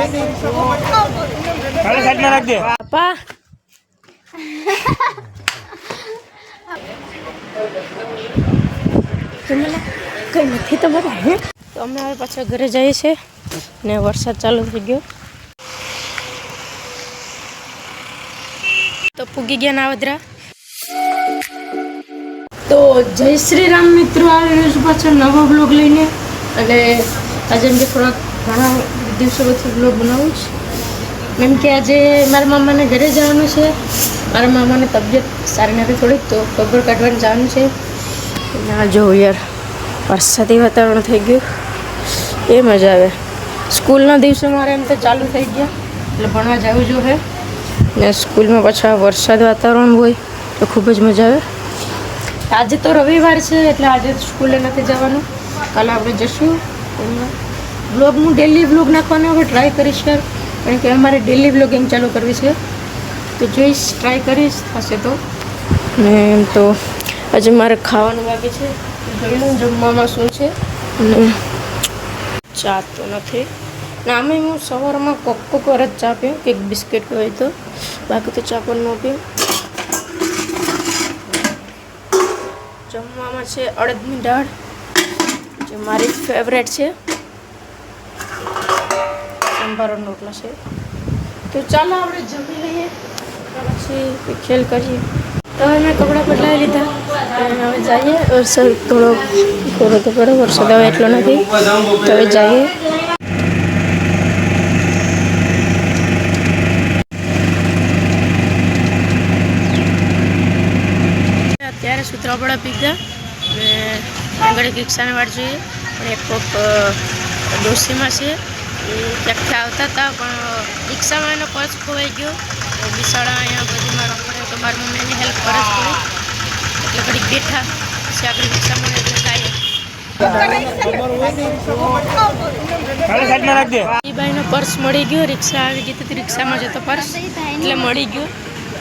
Side में रख दे पापा कई नहीं तो बता है तो अमे હવે પાછા ઘરે જઈએ છે ને વરસાદ ચાલુ થઈ ગયો તો પૂગી ગયા નાવદરા તો જય શ્રી રામ મિત્રો આવી રહ્યો છું પાછો નવો બ્લોગ લઈને અને આજે મેં થોડા ઘણા દિવસો પછી બ્લોગ બનાવું છું એમ કે આજે મારા મામાને ઘરે જવાનું છે મારા મામાની તબિયત સારી નથી થોડીક તો ખબર કાઢવાનું જવાનું છે ના જો યાર વરસાદી વાતાવરણ થઈ ગયું એ મજા આવે સ્કૂલના દિવસો મારે એમ તો ચાલુ થઈ ગયા એટલે ભણવા જવું જોઈએ ને સ્કૂલમાં પાછા વરસાદ વાતાવરણ હોય તો ખૂબ જ મજા આવે આજે તો રવિવાર છે એટલે આજે સ્કૂલે નથી જવાનું કાલે આપણે જશું બ્લોગ હું ડેલી બ્લોગ નાખવાનો હવે ટ્રાય કરીશ કારણ કે અમારે ડેલી બ્લોગિંગ ચાલુ કરવી છે તો જોઈશ ટ્રાય કરીશ થશે તો ને એમ તો આજે મારે ખાવાનું બાકી છે જોઈ લઉં જમવામાં શું છે અને ચા તો નથી ને આમે હું સવારમાં કોક વાર જ ચા પીઉં કે બિસ્કિટ હોય તો બાકી તો ચા પણ ન પીઉં જમવામાં છે અડદની દાળ જે મારી ફેવરેટ છે સંભારો રોટલા છે તો ચાલો આપણે જમી લઈએ પછી ખેલ કરીએ તો મેં કપડાં બદલાવી લીધા હવે જઈએ વરસાદ થોડો તો કરો વરસાદ હવે એટલો નથી તો હવે જઈએ અત્યારે સૂત્રાપડા પીધા ને આગળ રિક્ષાને વાટ જોઈએ પણ એક કોક ડોસીમાં છે એ ક્યાંકથી આવતા હતા પણ રિક્ષામાં એનો પર્સ ખોવાઈ ગયો બિસાડા અહીંયા બધીમાં રમણે તો મારી મમ્મીની હેલ્પ કરે જ પડી એટલે ઘડીક બેઠા પછી આપણે રિક્ષામાં એટલે જઈએ એ ભાઈનો પર્સ મળી ગયો રિક્ષા આવી ગઈ હતી રિક્ષામાં જતો પર્સ એટલે મળી ગયો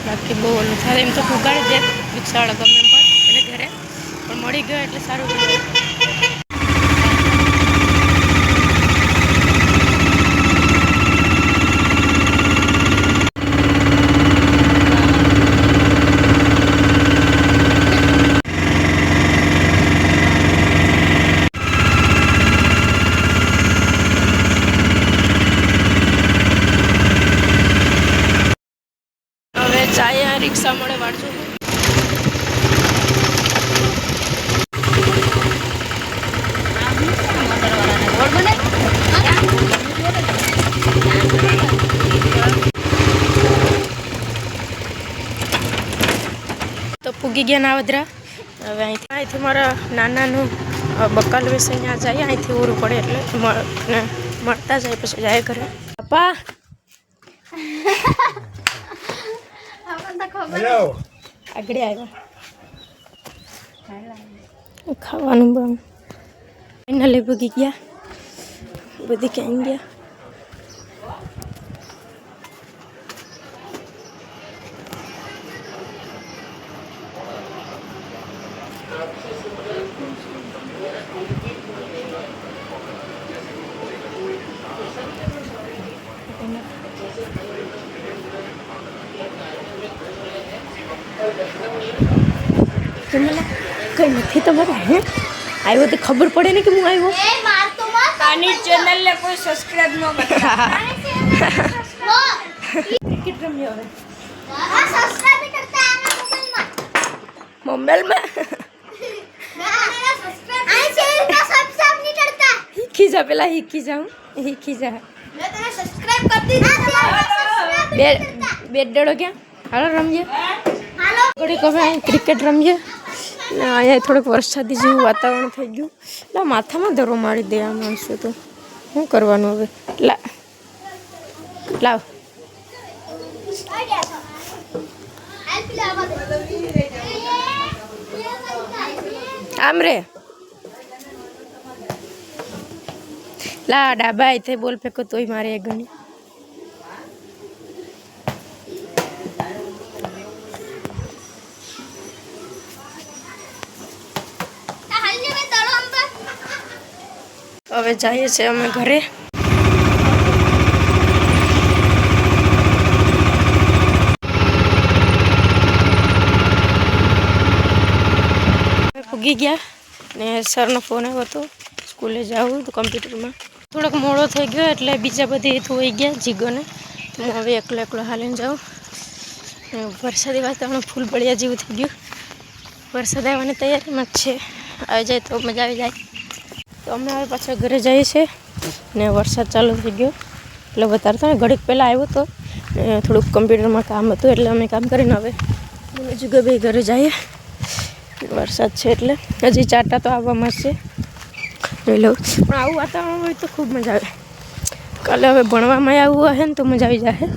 બાકી બહુ ઓલું થાય એમ તો ફુગાડી દે રિક્ષાવાળા ગમે પણ એને ઘરે પણ મળી ગયો એટલે સારું થયું જાય રિક્ષા મળે વાળજો તો પૂગી ગયા નાવદરા હવે અહીંથી મારા નાનાનું બકાલ વિશે અહીંયા જાય અહીંથી ઓરું પડે એટલે મળતા જાય પછી જાય ઘરે પપ્પા આગળ આવ્યા ખાવાનું બમ ફાઇનલી ભૂગી ગયા બધી ક્યાં ગયા કઈ નથી તો બતા હે આવ્યો તો ખબર પડે ને કે હું આવ્યો આની ચેનલને કોઈ સબસ્ક્રાઇબ ન કરતા ક્રિકેટ રમ્યો હવે હા સબસ્ક્રાઇબ કરતા આના મોબાઈલમાં આ ચેનલને સબસ્ક્રાઇબ નહીં કરતા હીખી જા પેલા હીખી જા મેં તને સબસ્ક્રાઇબ કરી દીધા બેટ ડળો ક્યાં હાલો રમીએ હાલો ઘડી કમે ક્રિકેટ રમીએ અહીંયા થોડુંક વરસાદી જેવું વાતાવરણ થઈ ગયું એટલે માથામાં ધરો મારી દે આ માણસો તો શું કરવાનું હવે લાવ આમ રે લા ડાબા થઈ બોલ ફેંકો તોય મારે એ ગણી હવે જઈએ છીએ અમે ઘરે વાગી ગયા ને સરનો ફોન આવ્યો હતો સ્કૂલે જવું તો કમ્પ્યુટરમાં થોડોક મોડો થઈ ગયો એટલે બીજા બધી થોઈ ગયા જીગોને તો હું હવે એકલો હાલીને જાઉં. વરસાદી વાતાવરણ ફૂલ બળિયા જેવું થઈ ગયું. વરસાદ આવવાની તૈયારીમાં જ છે. આવી જાય તો મજા આવી જાય. તો અમે હવે પાછા ઘરે જઈએ છીએ ને વરસાદ ચાલુ થઈ ગયો એટલે વધારે તો ઘડીક પહેલાં આવ્યો તો થોડુંક કમ્પ્યુટરમાં કામ હતું એટલે અમે કામ કરીને હવે બીજું ભાઈ ઘરે જઈએ. વરસાદ છે એટલે હજી ચાટા તો આવવામાં છે જોઈ લઉં. પણ આવું વાતાવરણ હોય તો ખૂબ મજા આવે. કાલે હવે ભણવામાં આવવું હશે ને તો મજા આવી જાય.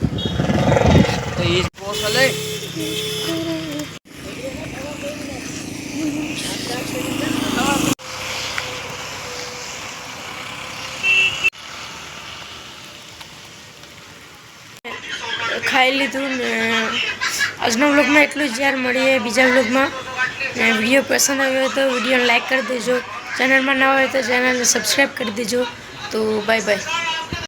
ખાઈ લીધું ને આજના વ્લોગમાં એટલું જ. યાર મળીએ બીજા વ્લોગમાં. વિડીયો પસંદ આવ્યો હોય તો વિડીયોને લાઈક કરી દેજો. ચેનલમાં ના હોય તો ચેનલને સબસ્ક્રાઈબ કરી દેજો. તો બાય બાય.